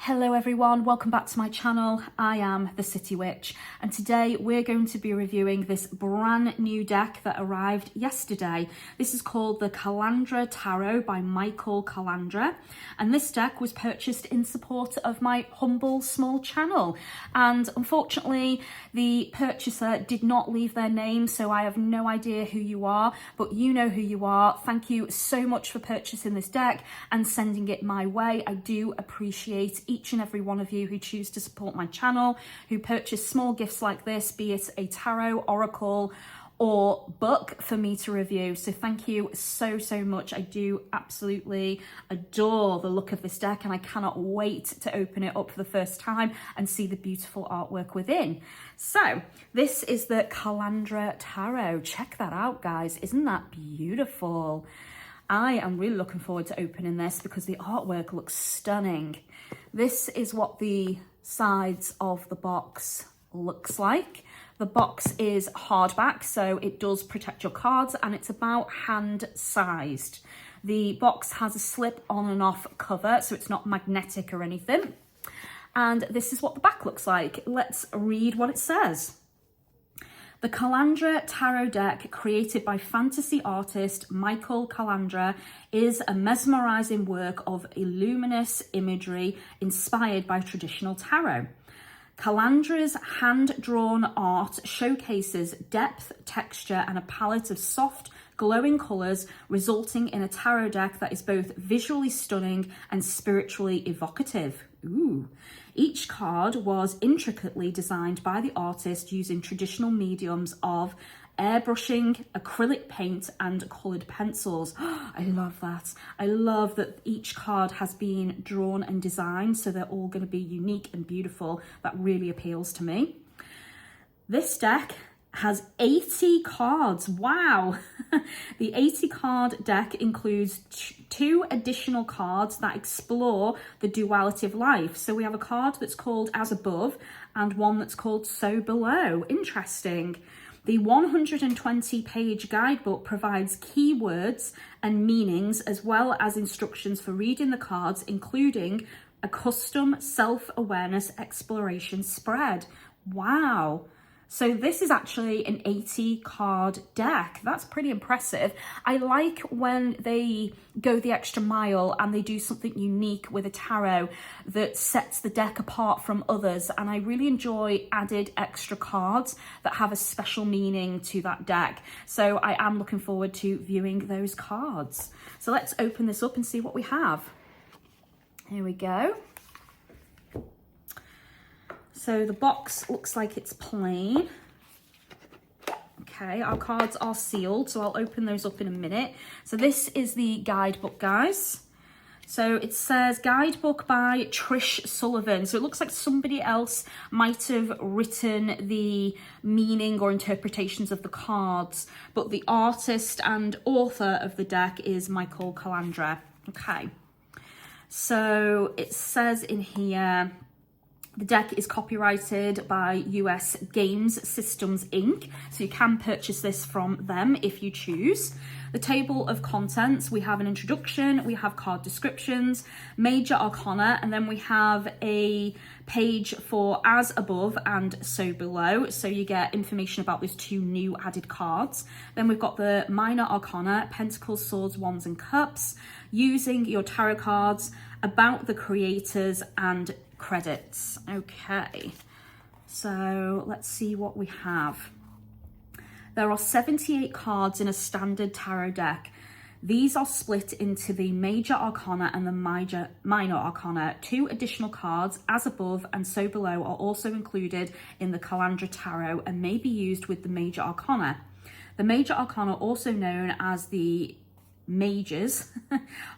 Hello everyone, welcome back to my channel. I am the City Witch and today we're going to be reviewing this brand new deck that arrived yesterday. This is called the Calandra Tarot by Calandra, and this deck was purchased in support of my humble small channel, and unfortunately the purchaser did not leave their name, so I have no idea who you are, but you know who you are. Thank you so much for purchasing this deck and sending it my way. I do appreciate each and every one of you who choose to support my channel, who purchase small gifts like this, be it a tarot, oracle, or book for me to review. So thank you so much. I do absolutely adore the look of this deck and I cannot wait to open it up for the first time and see the beautiful artwork within. So this is the Calandra Tarot. Check that out, guys. Isn't that beautiful? I am really looking forward to opening this because the artwork looks stunning. This is what the sides of the box looks like. The box is hardback, so it does protect your cards, and it's about hand sized. The box has a slip on and off cover, so it's not magnetic or anything. And this is what the back looks like. Let's read what it says. The Calandra Tarot deck, created by fantasy artist Calandra, is a mesmerizing work of luminous imagery inspired by traditional tarot. Calandra's hand-drawn art showcases depth, texture, and a palette of soft, glowing colours, resulting in a tarot deck that is both visually stunning and spiritually evocative. Ooh. Each card was intricately designed by the artist using traditional mediums of airbrushing, acrylic paint, and coloured pencils. I love that. I love that each card has been drawn and designed, so they're all going to be unique and beautiful. That really appeals to me. This deck has 80 cards. Wow. The 80 card deck includes two additional cards that explore the duality of life. So we have a card that's called As Above and one that's called So Below. Interesting. The 120-page guidebook provides keywords and meanings, as well as instructions for reading the cards, including a custom self-awareness exploration spread. Wow. So this is actually an 80 card deck. That's pretty impressive. I like when they go the extra mile and they do something unique with a tarot that sets the deck apart from others. And I really enjoy added extra cards that have a special meaning to that deck. So I am looking forward to viewing those cards. So let's open this up and see what we have. Here we go. So the box looks like it's plain. Okay, our cards are sealed, so I'll open those up in a minute. So this is the guidebook, guys. So it says guidebook by Trish Sullivan. So it looks like somebody else might have written the meaning or interpretations of the cards, but the artist and author of the deck is Calandra. Okay, so it says in here, the deck is copyrighted by US Games Systems Inc. So you can purchase this from them if you choose. The table of contents, we have an introduction, we have card descriptions, major arcana, and then we have a page for As Above and So Below. So you get information about those two new added cards. Then we've got the minor arcana, pentacles, swords, wands, and cups, using your tarot cards, about the creators, and credits. Okay, so let's see what we have. There are 78 cards in a standard tarot deck. These are split into the major arcana and the minor arcana. Two additional cards, As Above and So Below, are also included in the Calandra Tarot and may be used with the major arcana. The major arcana, also known as the Mages,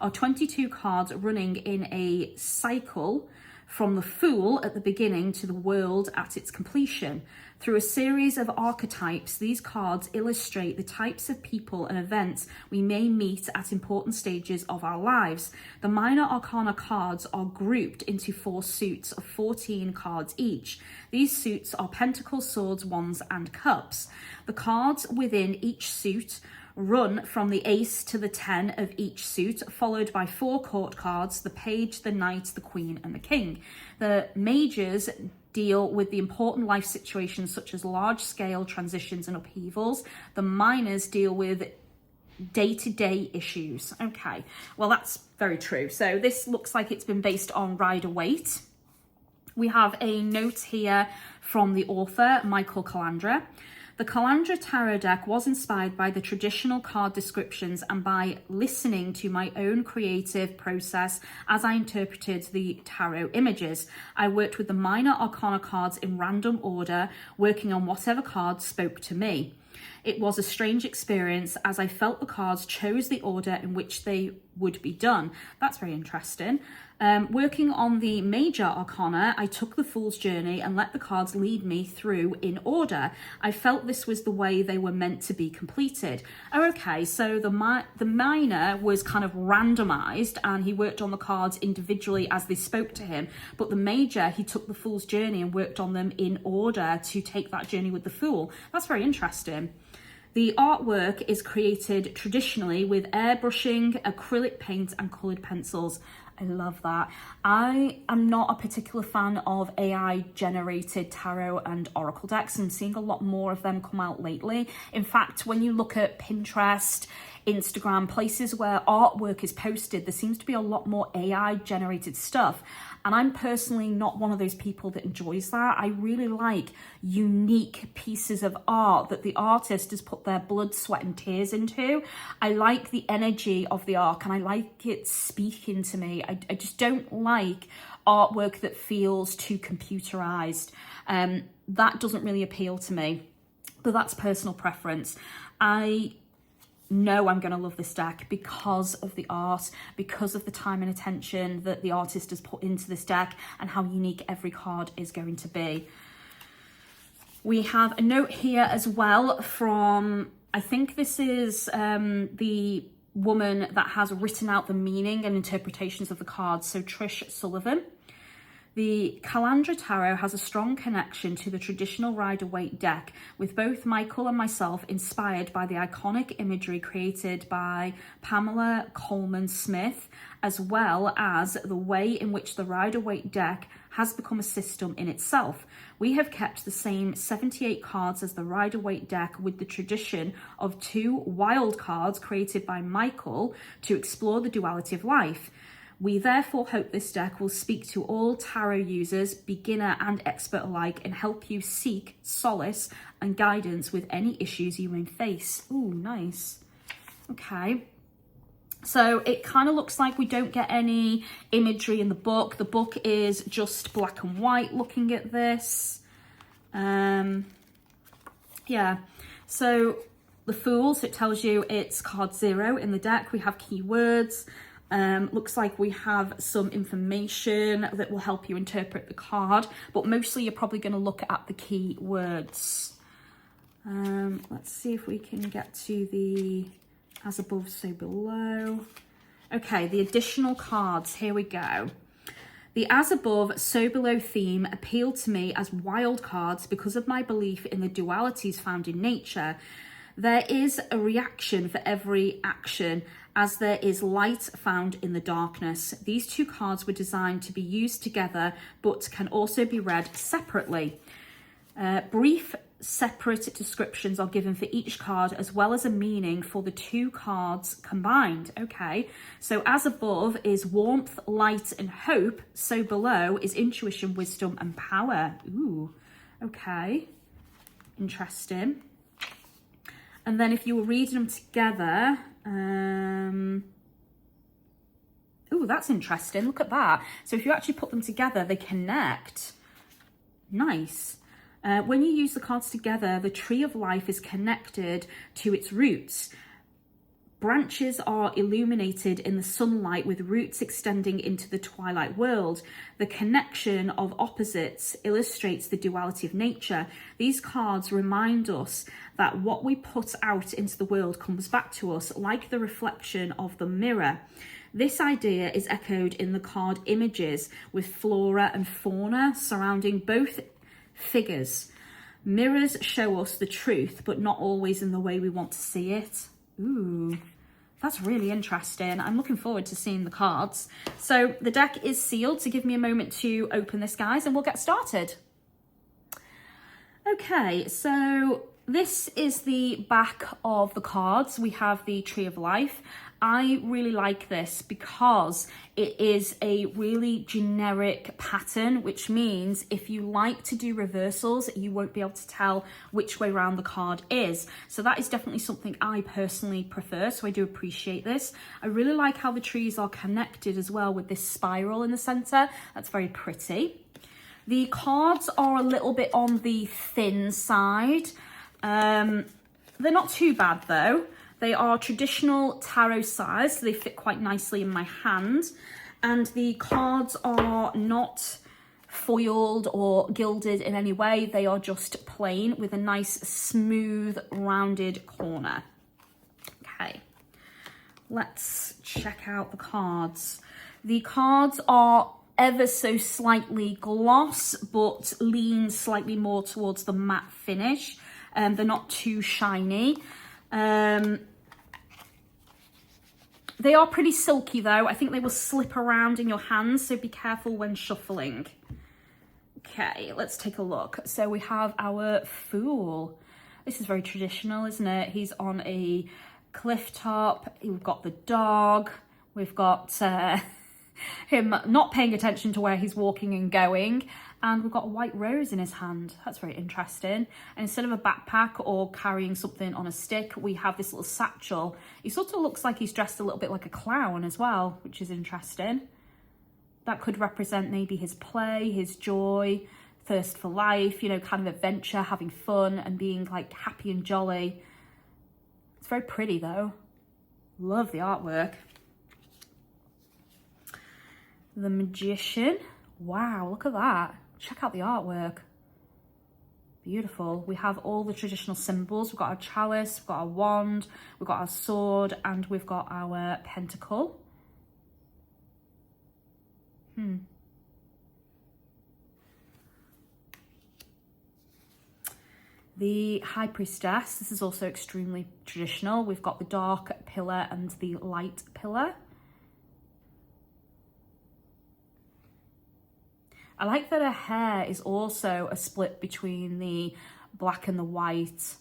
are 22 cards running in a cycle from the Fool at the beginning to the World at its completion. Through a series of archetypes, these cards illustrate the types of people and events we may meet at important stages of our lives. The minor arcana cards are grouped into 4 suits of 14 cards each. These suits are pentacles, swords, wands, and cups. The cards within each suit run from the ace to the 10 of each suit, followed by 4 court cards, the page, the knight, the queen, and the king. The majors deal with the important life situations such as large-scale transitions and upheavals. The minors deal with day-to-day issues. Okay, well, that's very true. So this looks like it's been based on Rider-Waite. We have a note here from the author, Michael Calandra. The Calandra Tarot deck was inspired by the traditional card descriptions and by listening to my own creative process as I interpreted the tarot images. I worked with the minor arcana cards in random order, working on whatever cards spoke to me. It was a strange experience as I felt the cards chose the order in which they would be done. That's very interesting. Working on the major arcana, I took the Fool's Journey and let the cards lead me through in order. I felt this was the way they were meant to be completed. Oh, okay, so the minor was kind of randomized and he worked on the cards individually as they spoke to him, but the major, he took the Fool's Journey and worked on them in order to take that journey with the Fool. That's very interesting. The artwork is created traditionally with airbrushing, acrylic paint and coloured pencils. I love that. I am not a particular fan of AI generated tarot and oracle decks. I'm seeing a lot more of them come out lately. In fact, when you look at Pinterest, Instagram, places where artwork is posted, there seems to be a lot more AI generated stuff. And I'm personally not one of those people that enjoys that. I really like unique pieces of art that the artist has put their blood, sweat and tears into. I like the energy of the art and I like it speaking to me. I just don't like artwork that feels too computerized. That doesn't really appeal to me, but that's personal preference. I know I'm going to love this deck because of the art, because of the time and attention that the artist has put into this deck and how unique every card is going to be. We have a note here as well from, I think this is the woman that has written out the meaning and interpretations of the cards, so Trish Sullivan. The Calandra Tarot has a strong connection to the traditional Rider-Waite deck, with both Michael and myself inspired by the iconic imagery created by Pamela Coleman Smith, as well as the way in which the Rider-Waite deck has become a system in itself. We have kept the same 78 cards as the Rider-Waite deck, with the tradition of 2 wild cards created by Michael to explore the duality of life. We therefore hope this deck will speak to all tarot users, beginner and expert alike, and help you seek solace and guidance with any issues you may face. Ooh, nice. Okay. So it kind of looks like we don't get any imagery in the book. The book is just black and white looking at this. Yeah. So the Fool, so it tells you it's card 0 in the deck. We have keywords. Looks like we have some information that will help you interpret the card, but mostly you're probably going to look at the key words. Let's see if we can get to the as above, so below. Okay, the additional cards, here we go. The as above, so below theme appealed to me as wild cards because of my belief in the dualities found in nature. There is a reaction for every action, as there is light found in the darkness. These 2 cards were designed to be used together, but can also be read separately. Brief, separate descriptions are given for each card, as well as a meaning for the 2 cards combined. Okay, so as above is warmth, light, and hope. So below is intuition, wisdom, and power. Ooh, okay, interesting. And then if you were reading them together, oh, that's interesting. Look at that. So if you actually put them together, they connect. Nice. When you use the cards together, the tree of life is connected to its roots. Branches are illuminated in the sunlight with roots extending into the twilight world. The connection of opposites illustrates the duality of nature. These cards remind us that what we put out into the world comes back to us like the reflection of the mirror. This idea is echoed in the card images, with flora and fauna surrounding both figures. Mirrors show us the truth, but not always in the way we want to see it. Ooh, that's really interesting. I'm looking forward to seeing the cards. So the deck is sealed, so give me a moment to open this, guys, and we'll get started. Okay, so this is the back of the cards. We have the Tree of Life. I really like this because it is a really generic pattern, which means if you like to do reversals, you won't be able to tell which way around the card is. So that is definitely something I personally prefer, so I do appreciate this. I really like how the trees are connected as well with this spiral in the center. That's very pretty. The cards are a little bit on the thin side. They're not too bad though. They are traditional tarot size, so they fit quite nicely in my hand. And the cards are not foiled or gilded in any way. They are just plain with a nice, smooth, rounded corner. Okay, let's check out the cards. The cards are ever so slightly gloss, but lean slightly more towards the matte finish. They're not too shiny. They are pretty silky though. I think they will slip around in your hands, so be careful when shuffling. Okay, let's take a look. So we have our Fool. This is very traditional, isn't it? He's on a cliff top. We've got the dog. We've got him not paying attention to where he's walking and going. And we've got a white rose in his hand. That's very interesting. And instead of a backpack or carrying something on a stick, we have this little satchel. He sort of looks like he's dressed a little bit like a clown as well, which is interesting. That could represent maybe his play, his joy, thirst for life, you know, kind of adventure, having fun and being like happy and jolly. It's very pretty though. Love the artwork. The Magician. Wow, look at that. Check out the artwork. Beautiful. We have all the traditional symbols. We've got our chalice, we've got our wand, we've got our sword, and we've got our pentacle. The High Priestess. This is also extremely traditional. We've got the dark pillar and the light pillar. I like that her hair is also a split between the black and the white.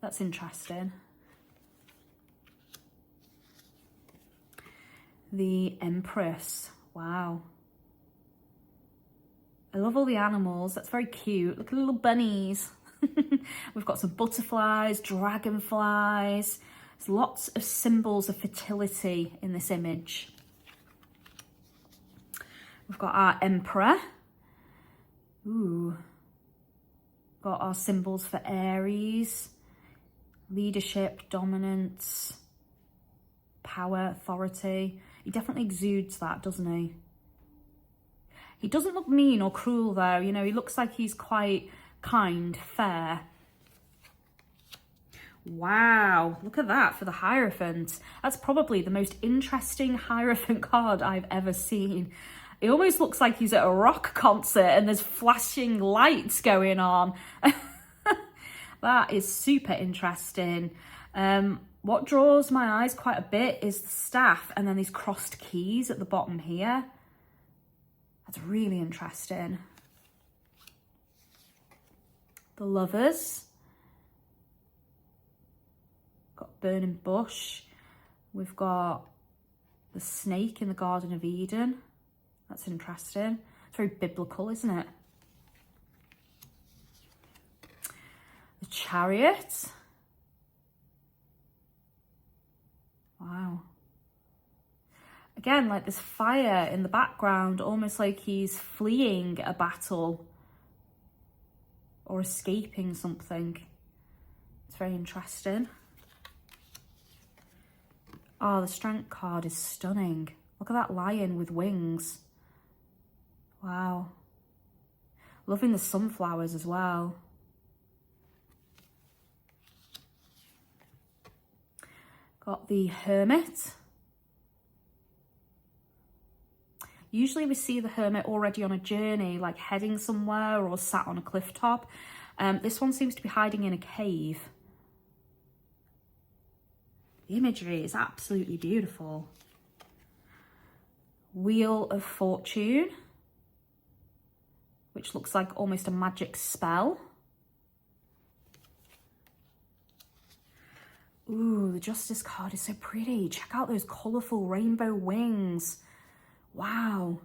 That's interesting. The Empress. Wow. I love all the animals. That's very cute. Look at the little bunnies. We've got some butterflies, dragonflies. There's lots of symbols of fertility in this image. We've got our Emperor. Ooh. Got our symbols for Aries. Leadership, dominance, power, authority. He definitely exudes that, doesn't he? He doesn't look mean or cruel though. You know, he looks like he's quite kind, fair. Wow, look at that for the Hierophant. That's probably the most interesting Hierophant card I've ever seen. It almost looks like he's at a rock concert and there's flashing lights going on. That is super interesting. What draws my eyes quite a bit is the staff and then these crossed keys at the bottom here. That's really interesting. The Lovers. Got Burning Bush. We've got the snake in the Garden of Eden. That's interesting. It's very biblical, isn't it? The Chariot. Wow. Again, like this fire in the background, almost like he's fleeing a battle or escaping something. It's very interesting. Oh, the Strength card is stunning. Look at that lion with wings. Wow. Loving the sunflowers as well. Got the Hermit. Usually we see the Hermit already on a journey, like heading somewhere or sat on a cliff top. This one seems to be hiding in a cave. The imagery is absolutely beautiful. Wheel of Fortune, which looks like almost a magic spell. Ooh, the Justice card is so pretty. Check out those colourful rainbow wings. Wow.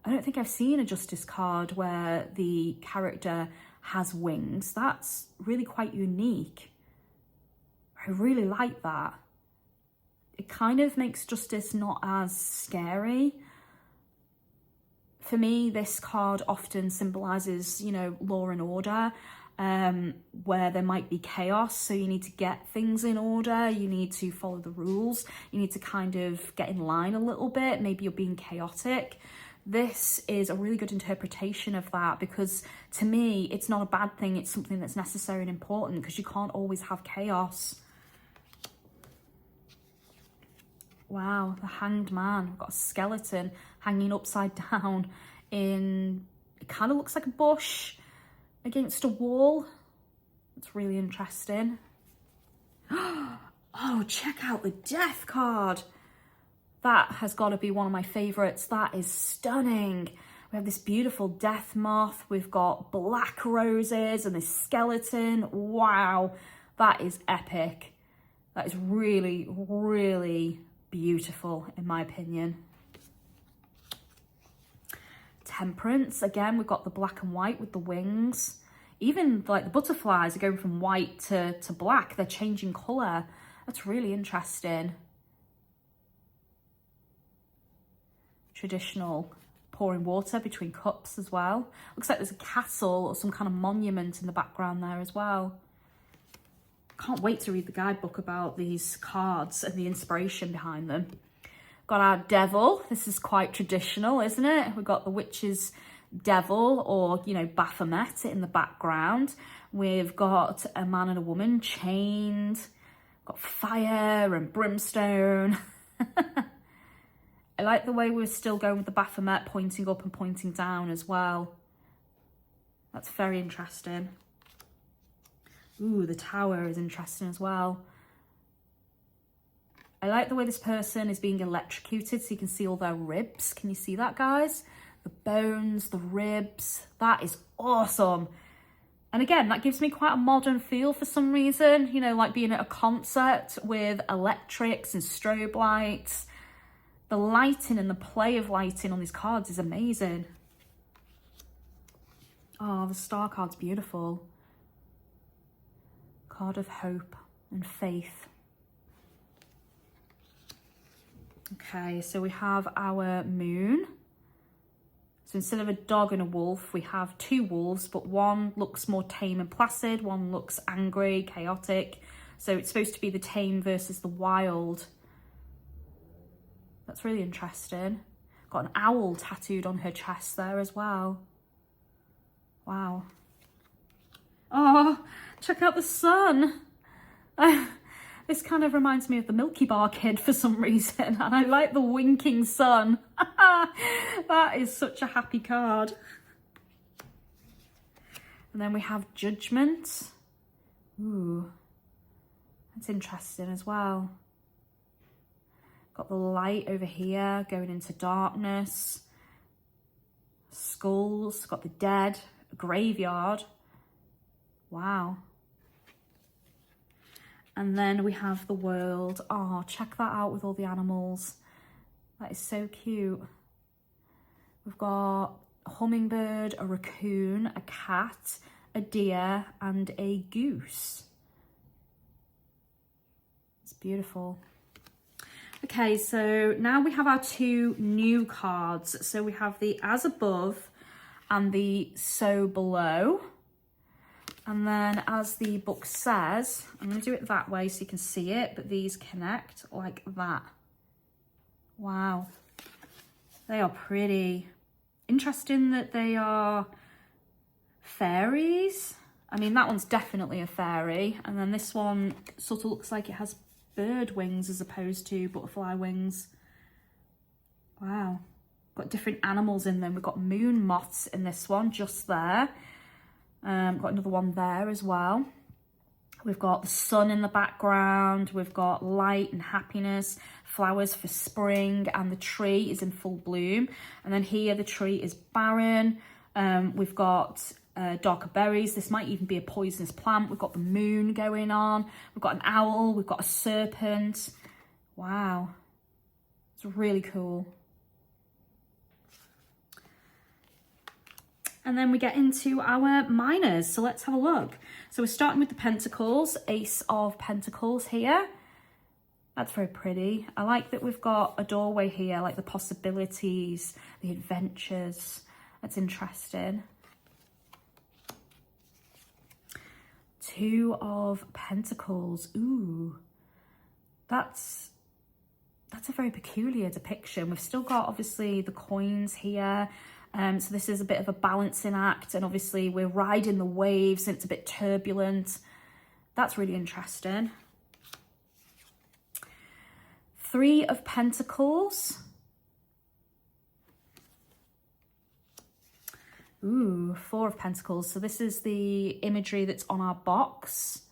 I don't think I've seen a Justice card where the character has wings. That's really quite unique. I really like that. It kind of makes Justice not as scary. For me, this card often symbolises, you know, law and order, where there might be chaos. So you need to get things in order. You need to follow the rules. You need to kind of get in line a little bit. Maybe you're being chaotic. This is a really good interpretation of that, because to me, it's not a bad thing. It's something that's necessary and important, because you can't always have chaos. Wow, the Hanged Man. We've got a skeleton hanging upside down in, it kind of looks like a bush against a wall. It's really interesting. Oh, check out the Death card. That has got to be one of my favourites. That is stunning. We have this beautiful death moth. We've got black roses and this skeleton. Wow, that is epic. That is really, really beautiful, in my opinion. Temperance, again, we've got the black and white with the wings. Even like the butterflies are going from white to black. They're changing colour. That's really interesting. Traditional pouring water between cups as well. Looks like there's a castle or some kind of monument in the background there as well. Can't wait to read the guidebook about these cards and the inspiration behind them. Got our devil. This is quite traditional, isn't it? We've got the witch's devil, or, you know, Baphomet in the background. We've got a man and a woman chained. Got fire and brimstone. I like the way we're still going with the Baphomet pointing up and pointing down as well. That's very interesting. Ooh, the tower is interesting as well. I like the way this person is being electrocuted, so you can see all their ribs. Can you see that, guys? The bones, the ribs. That is awesome. And again, that gives me quite a modern feel for some reason. You know, like being at a concert with electrics and strobe lights. The lighting and the play of lighting on these cards is amazing. Oh, the star card's beautiful. Card of hope and faith. Okay, so we have our moon. So instead of a dog and a wolf, we have two wolves, but one looks more tame and placid, one looks angry, chaotic. So it's supposed to be the tame versus the wild. That's really interesting. Got an owl tattooed on her chest there as well. Wow. Oh, check out the sun. This kind of reminds me of the Milky Bar Kid for some reason, and I like the winking sun. That is such a happy card. And then we have Judgment. Ooh, that's interesting as well. Got the light over here going into darkness. Skulls, got the dead, a graveyard. Wow. And then we have the world. Oh, check that out with all the animals. That is so cute. We've got a hummingbird, a raccoon, a cat, a deer, and a goose. It's beautiful. Okay, so now we have our two new cards. So we have the As Above and the So Below. And then, as the book says, I'm going to do it that way so you can see it, but these connect like that. Wow. They are pretty. Interesting that they are fairies. I mean, that one's definitely a fairy. And then this one sort of looks like it has bird wings as opposed to butterfly wings. Wow. Got different animals in them. We've got moon moths in this one, just there. Got another one there as well. We've got the sun in the background. We've got light and happiness, flowers for spring, and the tree is in full bloom. And then here the tree is barren. We've got darker berries. This might even be a poisonous plant. We've got the moon going on. We've got an owl. We've got a serpent. Wow. It's really cool. And then we get into our minors. So let's have a look. So we're starting with the pentacles, Ace of Pentacles here. That's very pretty. I like that we've got a doorway here, like the possibilities, the adventures. That's interesting. Two of Pentacles. Ooh, that's a very peculiar depiction. We've still got obviously the coins here. So this is a bit of a balancing act, and obviously we're riding the waves and it's a bit turbulent. That's really interesting. Three of Pentacles. Ooh, Four of Pentacles. So this is the imagery that's on our box.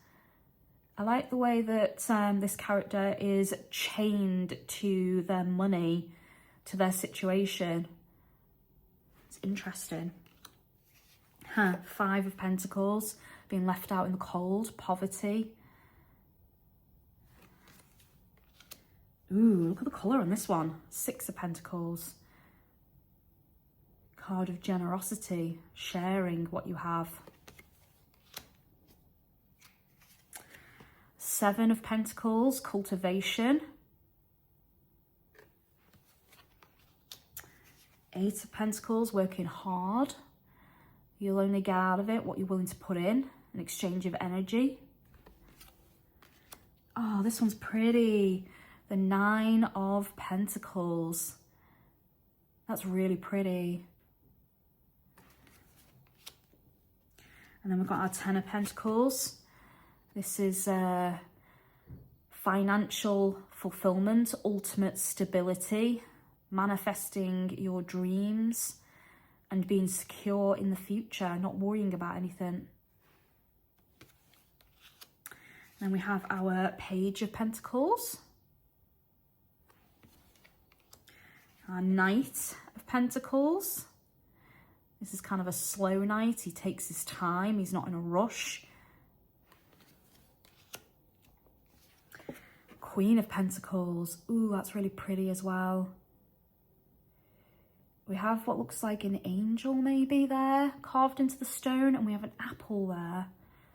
I like the way that this character is chained to their money, to their situation. It's interesting. Five of Pentacles, being left out in the cold, poverty. Ooh, look at the colour on this one. Six of Pentacles. Card of generosity, sharing what you have. Seven of Pentacles, cultivation. Eight of Pentacles, working hard. You'll only get out of it what you're willing to put in, an exchange of energy. Oh, this one's pretty. The Nine of Pentacles. That's really pretty. And then we've got our Ten of Pentacles. This is financial fulfillment, ultimate stability, manifesting your dreams and being secure in the future, not worrying about anything. Then we have our Page of Pentacles. Our Knight of Pentacles. This is kind of a slow knight. He takes his time. He's not in a rush. Queen of Pentacles. Ooh, that's really pretty as well. We have what looks like an angel maybe there, carved into the stone, and we have an apple there. And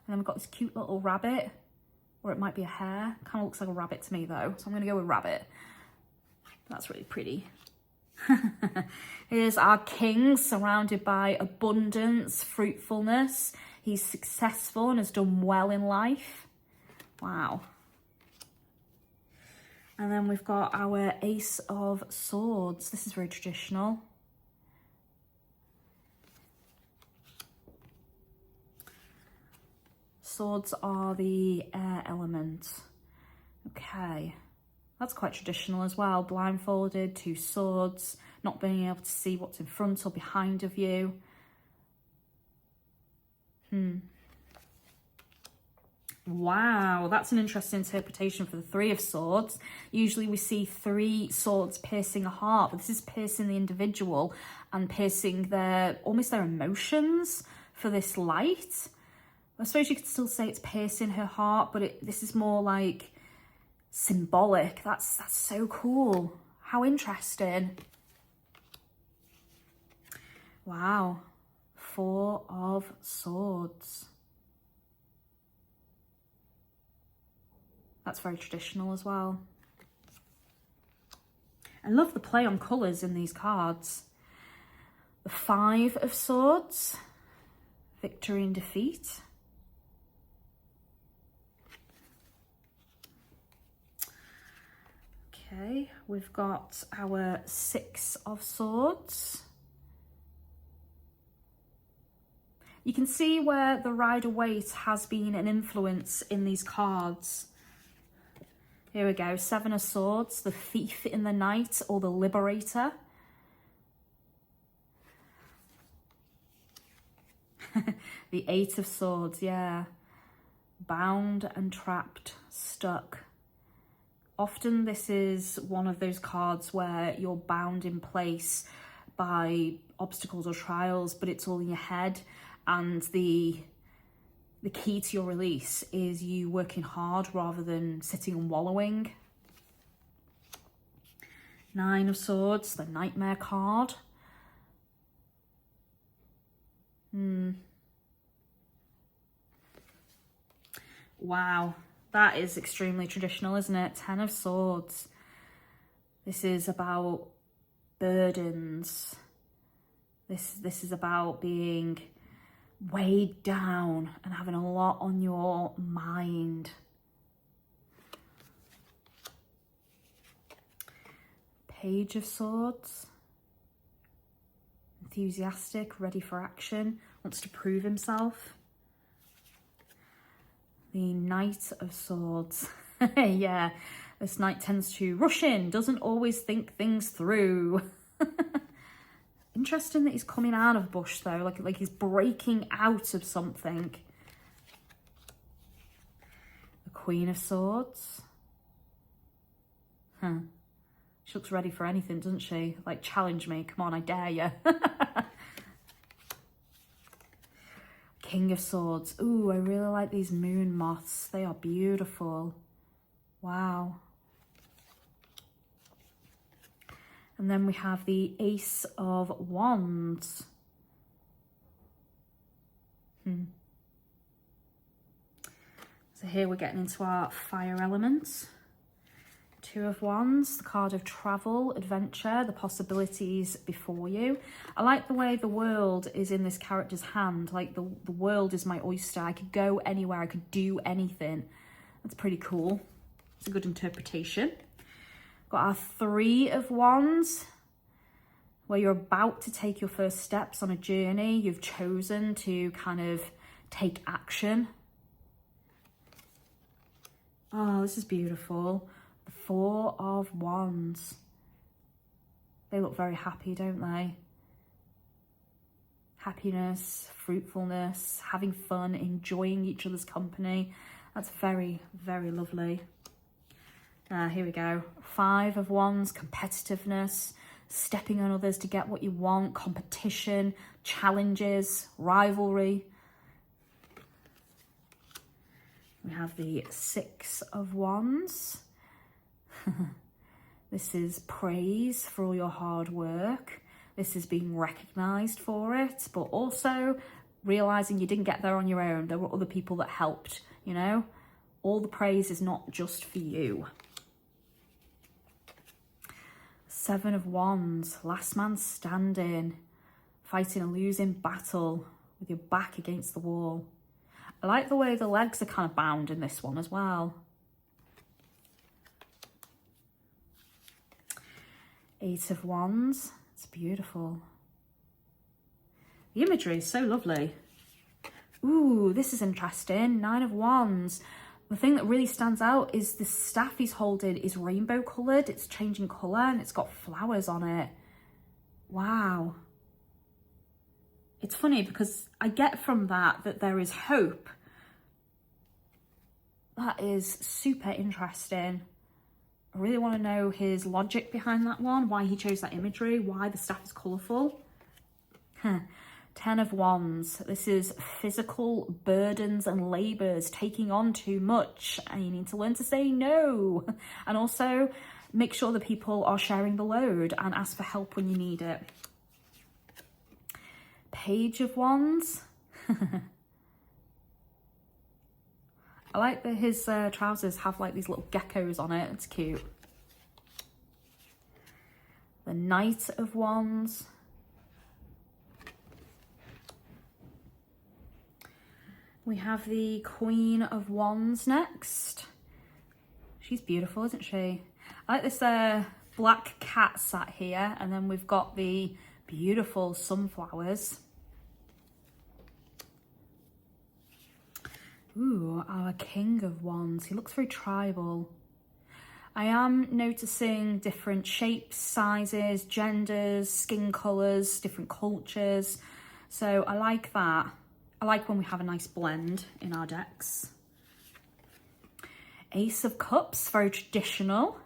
then we've got this cute little rabbit, or it might be a hare. Kind of looks like a rabbit to me though, so I'm gonna go with rabbit. That's really pretty. Here's our king, surrounded by abundance, fruitfulness. He's successful and has done well in life. Wow. And then we've got our Ace of Swords. This is very traditional. Swords are the air element. Okay. That's quite traditional as well. Blindfolded, two swords, not being able to see what's in front or behind of you. Wow, that's an interesting interpretation for the Three of Swords. Usually we see three swords piercing a heart, but this is piercing the individual and piercing almost their emotions for this light. I suppose you could still say it's piercing her heart, but this is more like symbolic. That's so cool. How interesting. Wow. Four of Swords. That's very traditional as well. I love the play on colours in these cards. The Five of Swords. Victory and defeat. Okay, we've got our Six of Swords. You can see where the Rider-Waite has been an influence in these cards. Here we go, Seven of Swords, the Thief in the Night or the Liberator. The Eight of Swords, yeah. Bound and trapped, stuck. Often this is one of those cards where you're bound in place by obstacles or trials, but it's all in your head, and the key to your release is you working hard rather than sitting and wallowing. Nine of Swords, the Nightmare card. Wow, that is extremely traditional, isn't it? Ten of Swords. This is about burdens. This is about being weighed down and having a lot on your mind. Page of Swords. Enthusiastic, ready for action, wants to prove himself. The Knight of Swords. Yeah, this knight tends to rush in, doesn't always think things through. Interesting that he's coming out of bush though, like he's breaking out of something. The Queen of Swords. She looks ready for anything, doesn't she? Like, challenge me, come on, I dare you. King of Swords. Ooh, I really like these moon moths. They are beautiful. Wow. And then we have the Ace of Wands. So here we're getting into our fire elements. Two of Wands, the card of travel, adventure, the possibilities before you. I like the way the world is in this character's hand. Like the world is my oyster. I could go anywhere, I could do anything. That's pretty cool. It's a good interpretation. Got our Three of Wands, where you're about to take your first steps on a journey. You've chosen to kind of take action. Oh, this is beautiful. The Four of Wands. They look very happy, don't they? Happiness, fruitfulness, having fun, enjoying each other's company. That's very, very lovely. Here we go. Five of Wands, competitiveness, stepping on others to get what you want, competition, challenges, rivalry. We have the Six of Wands. This is praise for all your hard work. This is being recognised for it, but also realising you didn't get there on your own. There were other people that helped, you know? All the praise is not just for you. Seven of Wands, last man standing, fighting a losing battle with your back against the wall. I like the way the legs are kind of bound in this one as well. Eight of Wands, it's beautiful. The imagery is so lovely. Ooh, this is interesting. Nine of Wands. The thing that really stands out is the staff he's holding is rainbow coloured. It's changing colour and it's got flowers on it. Wow. It's funny because I get from that there is hope. That is super interesting. I really want to know his logic behind that one, why he chose that imagery, why the staff is colourful. Ten of Wands. This is physical burdens and labours, taking on too much, and you need to learn to say no. And also make sure that people are sharing the load and ask for help when you need it. Page of Wands. I like that his trousers have like these little geckos on it. It's cute. The Knight of Wands. We have the Queen of Wands next. She's beautiful, isn't she? I like this black cat sat here, and then we've got the beautiful sunflowers. Ooh, our King of Wands. He looks very tribal. I am noticing different shapes, sizes, genders, skin colours, different cultures. So I like that. I like when we have a nice blend in our decks. Ace of Cups, very traditional.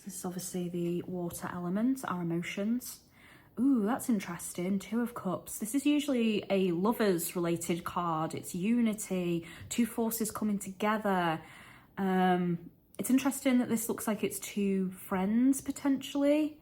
This is obviously the water element, our emotions. Ooh, that's interesting. Two of Cups. This is usually a lovers related card. It's unity, two forces coming together. It's interesting that this looks like it's two friends potentially.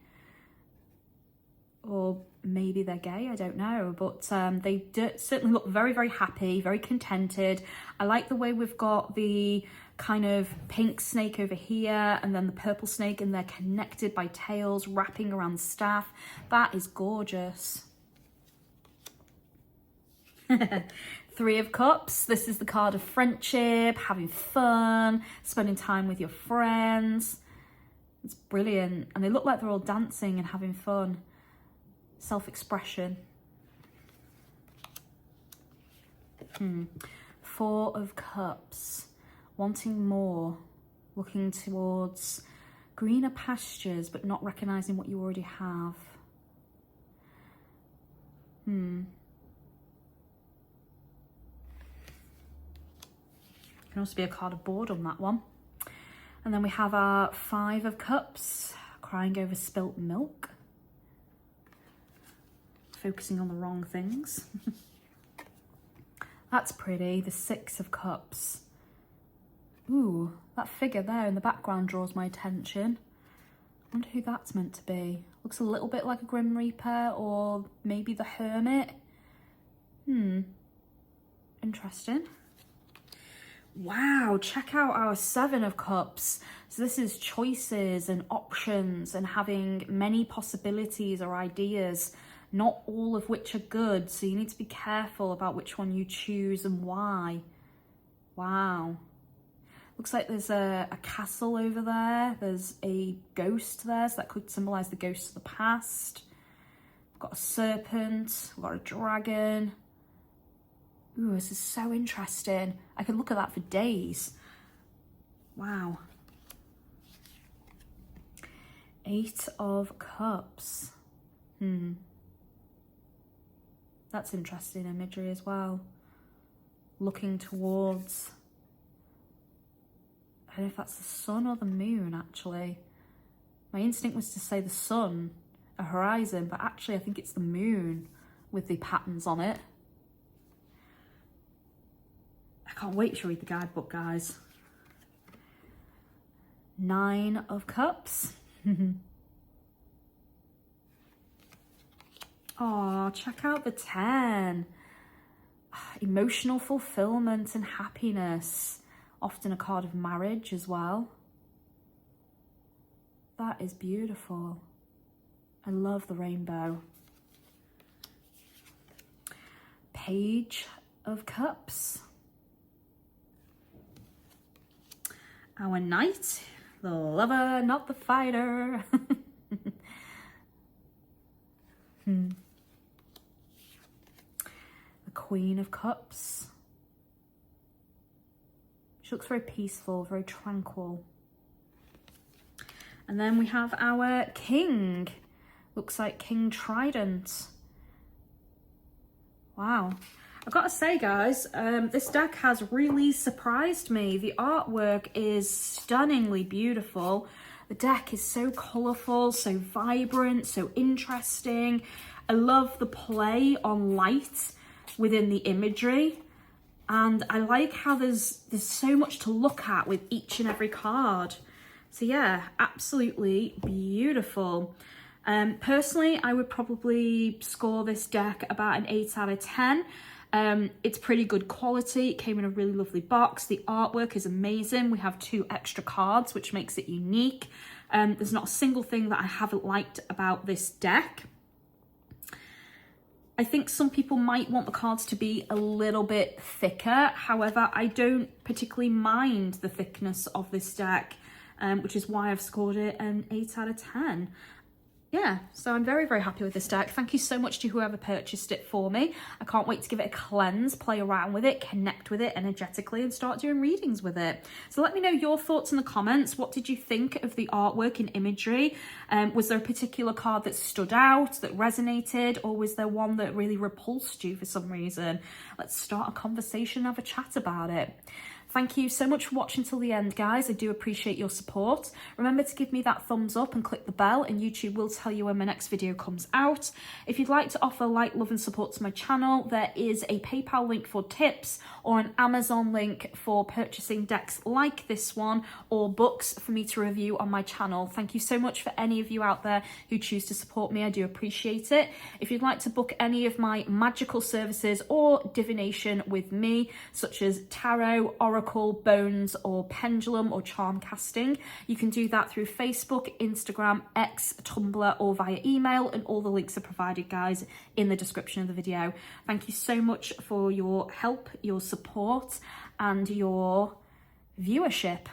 Or maybe they're gay, I don't know. But they certainly look very, very happy, very contented. I like the way we've got the kind of pink snake over here and then the purple snake, and they're connected by tails wrapping around the staff. That is gorgeous. Three of Cups. This is the card of friendship, having fun, spending time with your friends. It's brilliant. And they look like they're all dancing and having fun. Self-expression. Four of Cups. Wanting more. Looking towards greener pastures, but not recognizing what you already have. Can also be a card of boredom, that one. And then we have our Five of Cups, crying over spilt milk. Focusing on the wrong things. That's pretty. The Six of Cups. Ooh, that figure there in the background draws my attention. I wonder who that's meant to be. Looks a little bit like a Grim Reaper or maybe the Hermit. Interesting. Wow, check out our Seven of Cups. So this is choices and options and having many possibilities or ideas, not all of which are good. So you need to be careful about which one you choose and why. Wow. Looks like there's a castle over there. There's a ghost there, so that could symbolize the ghosts of the past. We've got a serpent, we've got a dragon. Ooh, this is so interesting. I could look at that for days. Wow. Eight of Cups. That's interesting imagery as well. Looking towards, I don't know if that's the sun or the moon, actually. My instinct was to say the sun, a horizon, but actually I think it's the moon with the patterns on it. I can't wait to read the guidebook, guys. Nine of Cups. Oh, check out the 10. Emotional fulfillment and happiness. Often a card of marriage as well. That is beautiful. I love the rainbow. Page of Cups. Our knight, the lover, not the fighter. The Queen of Cups. She looks very peaceful, very tranquil. And then we have our king. Looks like King Trident. Wow. I've got to say, guys, this deck has really surprised me. The artwork is stunningly beautiful. The deck is so colourful, so vibrant, so interesting. I love the play on light within the imagery. And I like how there's so much to look at with each and every card. So yeah, absolutely beautiful. Personally, I would probably score this deck about an 8 out of 10. It's pretty good quality. It came in a really lovely box. The artwork is amazing. We have 2 extra cards, which makes it unique. There's not a single thing that I haven't liked about this deck. I think some people might want the cards to be a little bit thicker. However, I don't particularly mind the thickness of this deck, which is why I've scored it an 8 out of 10. yeah, so I'm very, very happy with this deck. Thank you so much to whoever purchased it for me. I can't wait to give it a cleanse, play around with it, connect with it energetically, and start doing readings with it. So let me know your thoughts in the comments. What did you think of the artwork and imagery? Was there a particular card that stood out, that resonated, or was there one that really repulsed you for some reason? Let's start a conversation and have a chat about it. Thank you so much for watching till the end, guys. I do appreciate your support. Remember to give me that thumbs up and click the bell, and YouTube will tell you when my next video comes out. If you'd like to offer light, love and support to my channel, there is a PayPal link for tips or an Amazon link for purchasing decks like this one or books for me to review on my channel. Thank you so much for any of you out there who choose to support me. I do appreciate it. If you'd like to book any of my magical services or divination with me, such as tarot, oracle, bones or pendulum or charm casting, you can do that through Facebook, Instagram, X, Tumblr or via email, and all the links are provided, guys, in the description of the video. Thank you so much for your help, your support and your viewership,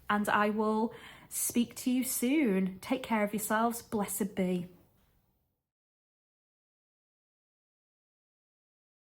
and I will speak to you soon. Take care of yourselves. Blessed be.